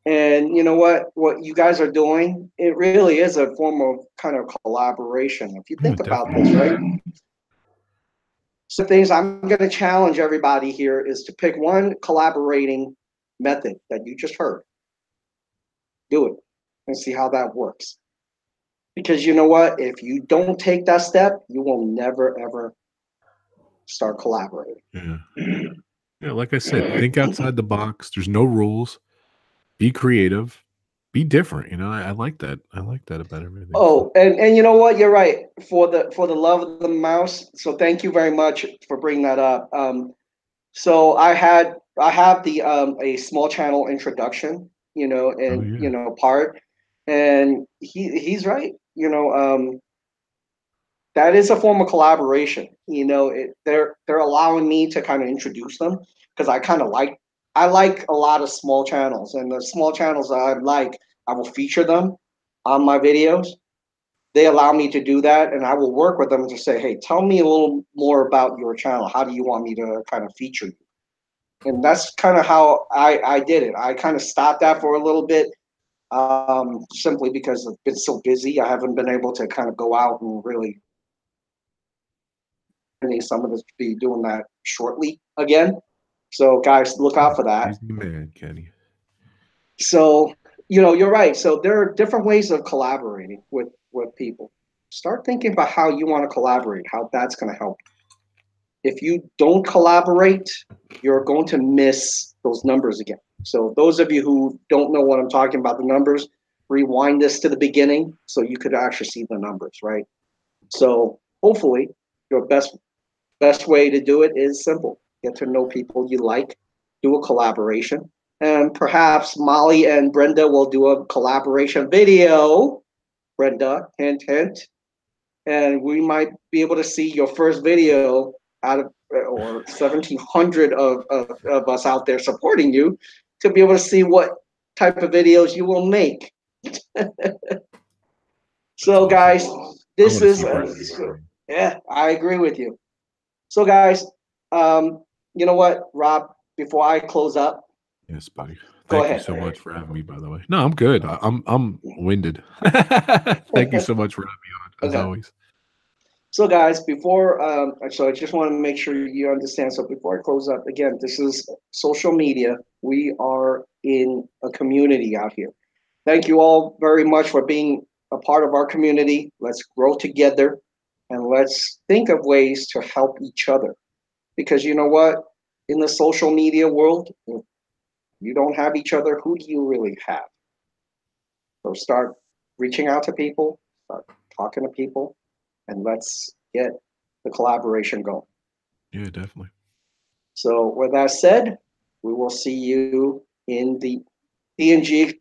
And you know what you guys are doing, it really is a form of kind of collaboration. If you think about this, right? So things I'm going to challenge everybody here is to pick one collaborating method that you just heard. Do it and see how that works. Because you know what? If you don't take that step, you will never, ever start collaborating. Yeah, like I said, think outside the box. There's no rules. Be creative. Be different. I like that. I like that about everything. Oh, and you know what? You're right. For the love of the mouse. So thank you very much for bringing that up. So I have the a small channel introduction, part, and he's right. That is a form of collaboration. They're allowing me to kind of introduce them because I like a lot of small channels, and the small channels that I will feature them on my videos. They allow me to do that, and I will work with them to say, hey, tell me a little more about your channel. How do you want me to kind of feature you? And that's kind of how I did it. I kind of stopped that for a little bit, simply because I've been so busy. I haven't been able to kind of go out and really. Some of us be doing that shortly again. So guys, look out for that. He's the man, Kenny. So you're right. So there are different ways of collaborating with people. Start thinking about how you want to collaborate, how that's going to help. If you don't collaborate, you're going to miss those numbers again. So those of you who don't know what I'm talking about, the numbers, rewind this to the beginning so you could actually see the numbers, right? So hopefully your best way to do it is simple. Get to know people you like, do a collaboration, and perhaps Molly and Brenda will do a collaboration video. Brenda, hint, hint. And we might be able to see your first video out of or 1,700 of us out there supporting you to be able to see what type of videos you will make. So, awesome. guys, I this want to is, see part. yeah, I agree with you. So, guys, you know what, Rob, before I close up, Yes, buddy. go Thank you ahead. so much for having me, by the way. No, I'm good. I'm winded. Thank you so much for having me on, as Okay. always. So, guys, before, so I just want to make sure you understand. So, before I close up, again, this is social media. We are in a community out here. Thank you all very much for being a part of our community. Let's grow together and let's think of ways to help each other. Because you know what? In the social media world, if you don't have each other, who do you really have? So start reaching out to people, start talking to people, and let's get the collaboration going. Yeah, definitely. So with that said, we will see you in the DNG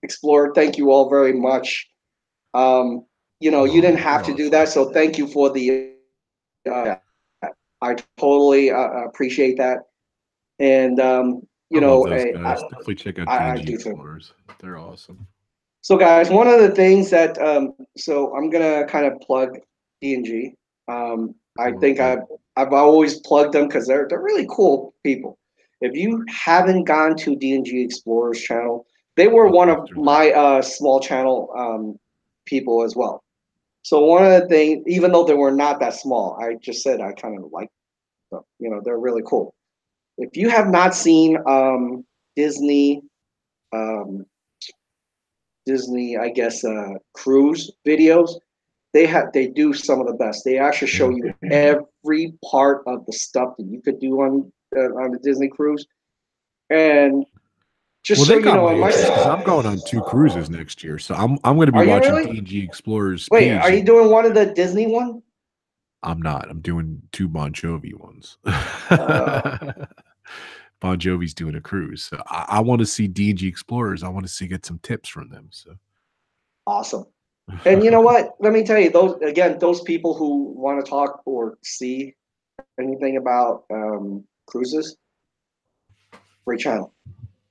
Explorer. Thank you all very much. You didn't Oh, have you're to do awesome. that, so thank you for the. I totally appreciate that, and I love those guys. I, Definitely check out I DNG do too. Explorers. They're awesome. So, guys, one of the things that so I'm gonna kind of plug DNG. I Love think that. I've always plugged them because they're really cool people. If you haven't gone to DNG Explorers channel, they were I'll one of post her link. my small channel people as well. So one of the things, even though they were not that small, I just said I kind of like them. They're really cool. If you have not seen Disney, um, Disney, I guess, cruise videos, they do some of the best. They actually show Yeah. you every part of the stuff that you could do on the Disney cruise, and just Well, so they you got know, my on my interest because I'm going on 2 cruises next year. So I'm going to be are you watching really? DNG Explorers Wait, are page, you and doing one of the Disney one? I'm not. I'm doing 2 Bon Jovi ones. Uh, Bon Jovi's doing a cruise. So I want to see DNG Explorers. I want to get some tips from them. So awesome. And you know what? Let me tell you, those people who want to talk or see anything about cruises, great channel.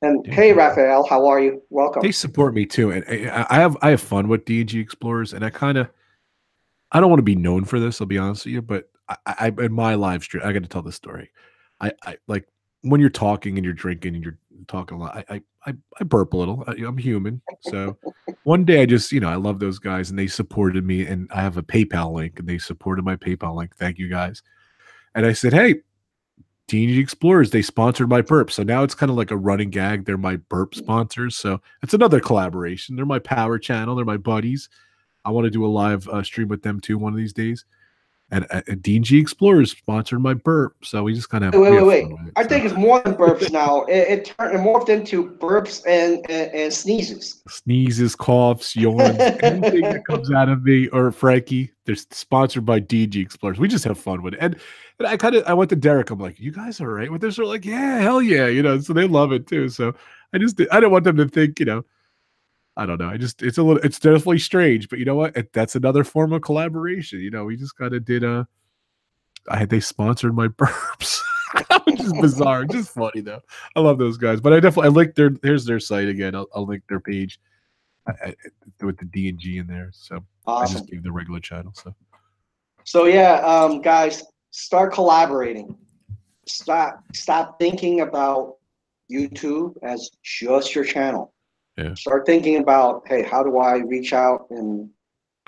And yeah, hey, definitely. Raphael, how are you? Welcome. They support me too, and I have fun with DNG Explorers, and I don't want to be known for this. I'll be honest with you, but I in my live stream, I got to tell this story. I like when you're talking and you're drinking and you're talking a lot. I burp a little. I'm human, so one day I just I love those guys and they supported me, and I have a PayPal link and they supported my PayPal link. Thank you guys. And I said, hey, Teenage Explorers, they sponsored my burp. So now it's kind of like a running gag. They're my burp sponsors. So it's another collaboration. They're my power channel. They're my buddies. I want to do a live stream with them too one of these days. And DNG Explorers sponsored my burp. So we just kind of Wait, we wait, have wait. fun with it. I So think it's more than burps now. It morphed into burps and sneezes. sneezes, coughs, yawns, anything that comes out of me or Frankie, they're sponsored by DG Explorers. We just have fun with it. And I went to Derek. I'm like, you guys are right with this? They're like, yeah, hell yeah, so they love it too. So I didn't want them to think, I don't know. It's definitely strange, but you know what? That's another form of collaboration. We just kind of did they sponsored my burps. Which is bizarre, just funny though. I love those guys, but I like here's their site again. I'll link their page with the D and G in there. So I just Awesome. gave the regular channel. So So yeah, guys, start collaborating. Stop thinking about YouTube as just your channel. yeah, Start thinking about, hey, how do I reach out and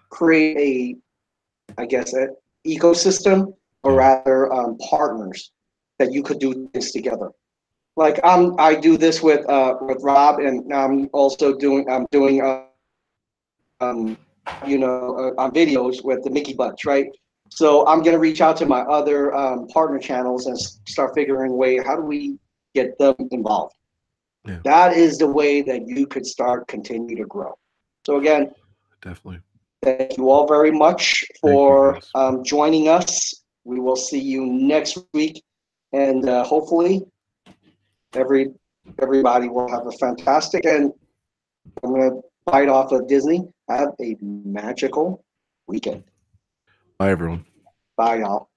create I guess, an ecosystem, or yeah, rather, partners that you could do things together. Like I do this with Rob, and I'm doing um, on videos with the Mickey Bunch, right? So I'm gonna reach out to my other partner channels and start figuring a way, how do we get them involved? yeah, That is the way that you could start continue to grow. So again, definitely. thank you all very much Thank you for guys. joining us. We will see you next week, and hopefully every everybody will have a fantastic. And I'm gonna bite off of Disney. Have a magical weekend. Bye, everyone. Bye, y'all.